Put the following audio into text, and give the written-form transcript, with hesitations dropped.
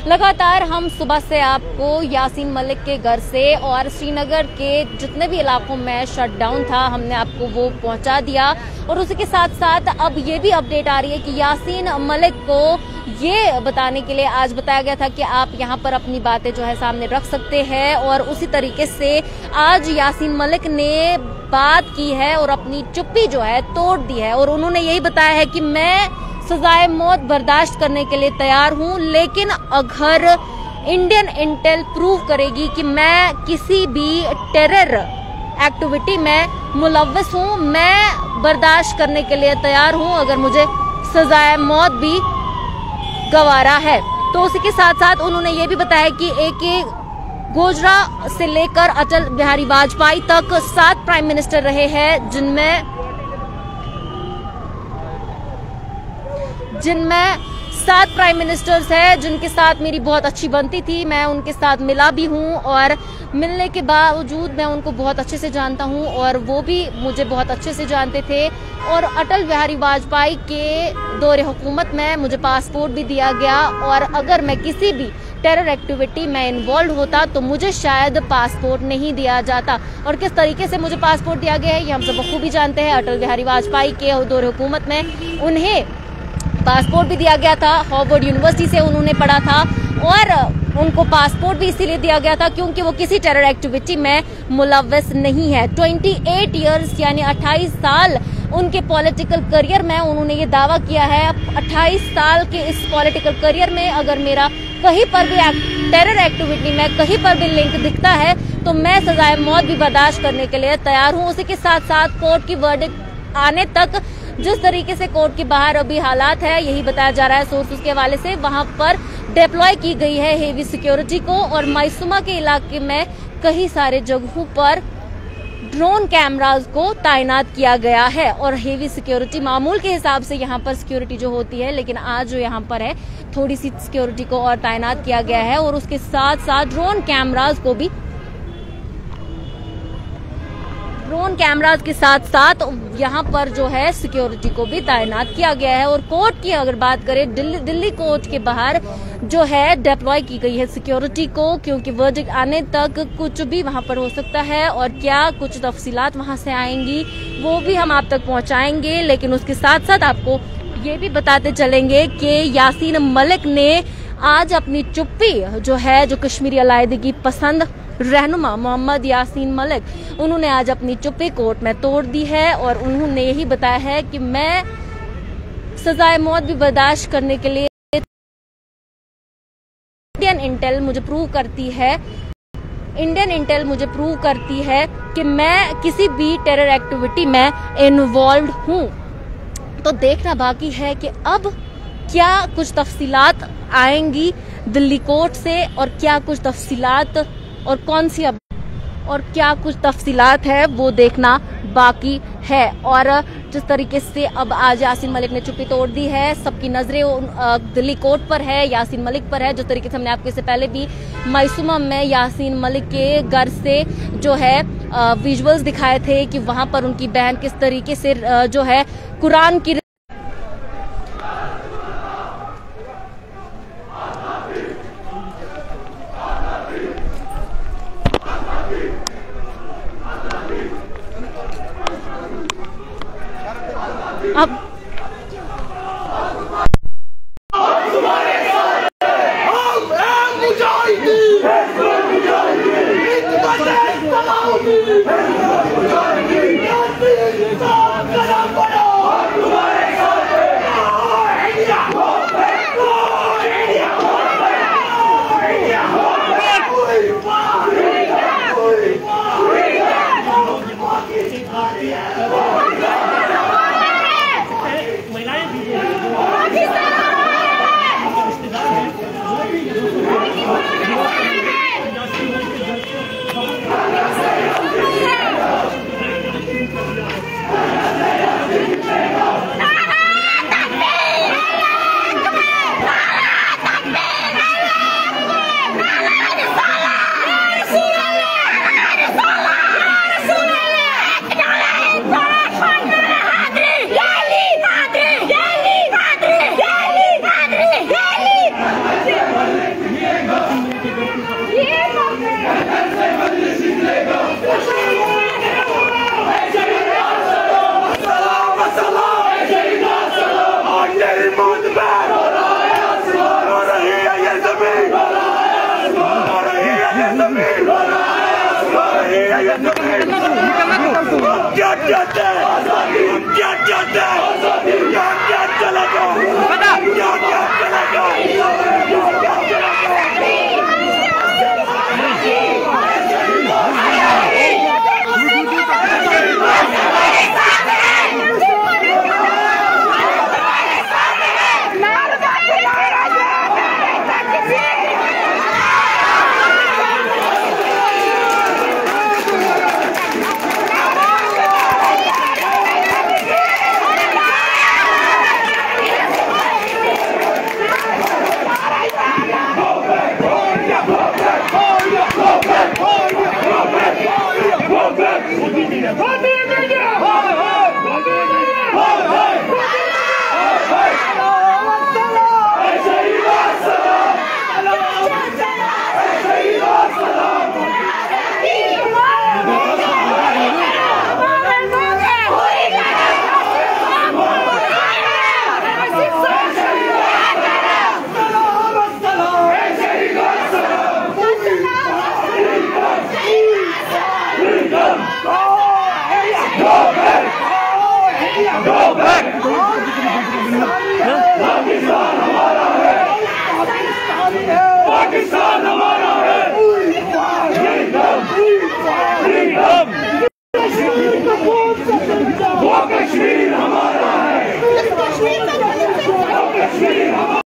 लगातार हम सुबह से आपको यासीन मलिक के घर से और श्रीनगर के जितने भी इलाकों में शटडाउन था हमने आपको वो पहुंचा दिया। और उसी के साथ साथ अब ये भी अपडेट आ रही है कि यासीन मलिक को ये बताने के लिए आज बताया गया था कि आप यहाँ पर अपनी बातें जो है सामने रख सकते हैं। और उसी तरीके से आज यासीन मलिक ने बात की है और अपनी चुप्पी जो है तोड़ दी है। और उन्होंने यही बताया है कि मैं सजाए मौत बर्दाश्त करने के लिए तैयार हूं, लेकिन अगर इंडियन इंटेल प्रूव करेगी कि मैं किसी भी टेरर एक्टिविटी में मुलव्वस हूं, मैं बर्दाश्त करने के लिए तैयार हूं, अगर मुझे सजाए मौत भी गवारा है। तो उसी के साथ साथ उन्होंने ये भी बताया कि AK गोजरा से लेकर अटल बिहारी वाजपेयी तक 7 प्राइम मिनिस्टर रहे हैं, जिनमें 7 प्राइम मिनिस्टर्स हैं जिनके साथ मेरी बहुत अच्छी बनती थी। मैं उनके साथ मिला भी हूं और मिलने के बावजूद मैं उनको बहुत अच्छे से जानता हूं और वो भी मुझे बहुत अच्छे से जानते थे। और अटल बिहारी वाजपेयी के दौरे हुकूमत में मुझे पासपोर्ट भी दिया गया और अगर मैं किसी भी टेरर एक्टिविटी में इन्वॉल्व होता तो मुझे शायद पासपोर्ट नहीं दिया जाता। और किस तरीके से मुझे पासपोर्ट दिया गया है ये हम सब बखूबी जानते हैं। अटल बिहारी वाजपेयी के दौरे हुकूमत में उन्हें पासपोर्ट भी दिया गया था, हार्वर्ड यूनिवर्सिटी से उन्होंने पढ़ा था और उनको पासपोर्ट भी इसीलिए दिया गया था क्योंकि वो किसी टेरर एक्टिविटी में मुलव्वस नहीं है। 28 ईयर्स यानी 28 साल उनके पॉलिटिकल करियर में उन्होंने ये दावा किया है। 28 साल के इस पॉलिटिकल करियर में अगर मेरा कहीं पर भी टेरर एक्टिविटी में कहीं पर भी लिंक दिखता है तो मैं सजाए मौत भी बर्दाश्त करने के लिए तैयार हूँ। उसी के साथ साथ कोर्ट की वर्डिक्ट आने तक जिस तरीके से कोर्ट के बाहर अभी हालात है यही बताया जा रहा है सोर्सेस के हवाले से, वहां पर डिप्लॉय की गई है हेवी सिक्योरिटी को और माइसुमा के इलाके में कई सारे जगहों पर ड्रोन कैमरास को तैनात किया गया है। और हेवी सिक्योरिटी मामूल के हिसाब से यहाँ पर सिक्योरिटी जो होती है, लेकिन आज जो यहाँ पर है थोड़ी सी सिक्योरिटी को और तैनात किया गया है और उसके साथ साथ ड्रोन कैमरास के साथ साथ यहाँ पर जो है सिक्योरिटी को भी तैनात किया गया है। और कोर्ट की अगर बात करें दिल्ली कोर्ट के बाहर जो है डिप्लॉय की गई है सिक्योरिटी को क्योंकि वर्डिक्ट आने तक कुछ भी वहां पर हो सकता है और क्या कुछ तफसीलात वहां से आएंगी वो भी हम आप तक पहुंचाएंगे। लेकिन उसके साथ साथ आपको ये भी बताते चलेंगे कि यासीन मलिक ने आज अपनी चुप्पी जो कश्मीरी अलायदगी पसंद रहनुमा मोहम्मद यासीन मलिक उन्होंने आज अपनी चुप्पी कोर्ट में तोड़ दी है और उन्होंने यही बताया है कि मैं सजाए मौत भी बर्दाश्त करने के लिए इंडियन इंटेल मुझे प्रूव करती है कि मैं किसी भी टेरर एक्टिविटी में इन्वॉल्व हूं। तो देखना बाकी है कि अब क्या कुछ तफसीलात आएंगी दिल्ली कोर्ट से और क्या कुछ तफसीलात और क्या कुछ तफसीलात है वो देखना बाकी है। और जिस तरीके से अब आज यासीन मलिक ने चुप्पी तोड़ दी है, सबकी नजरें दिल्ली कोर्ट पर है, यासीन मलिक पर है। जो तरीके से हमने आपको इससे पहले भी माइसुमा में यासीन मलिक के घर से जो है विजुअल्स दिखाए थे कि वहां पर उनकी बहन किस तरीके से जो है कुरान की अब हम क्या चाहते हैं, हम क्या चाहते हैं, क्या क्या चलेगा, क्या क्या चलेगा।